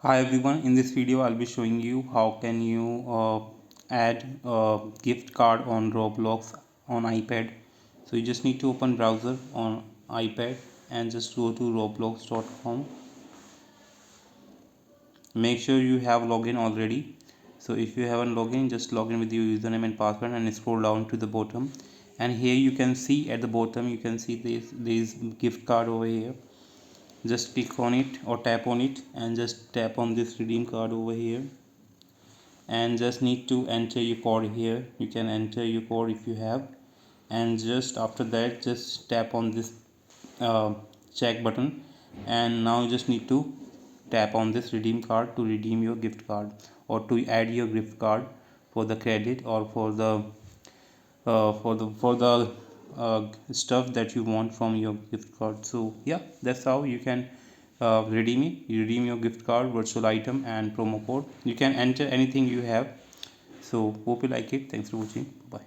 Hi everyone, in this video I'll be showing you how can you add a gift card on Roblox on iPad. So you just need to open browser on iPad and just go to roblox.com. Make sure you have login already. So if you haven't logged in, just log in with your username and password and scroll down to the bottom. And here you can see at the bottom you can see this gift card over here. Just click on it or tap on it and just tap on this redeem card over here and just need to enter your code here. You can enter your code if you have, and just after that just tap on this check button, and now you just need to tap on this redeem card to redeem your gift card or to add your gift card for the credit or for the stuff that you want from your gift card. So yeah, that's how you can redeem your gift card, virtual item and promo code. You can enter anything you have. So hope you like it. Thanks for watching. Bye.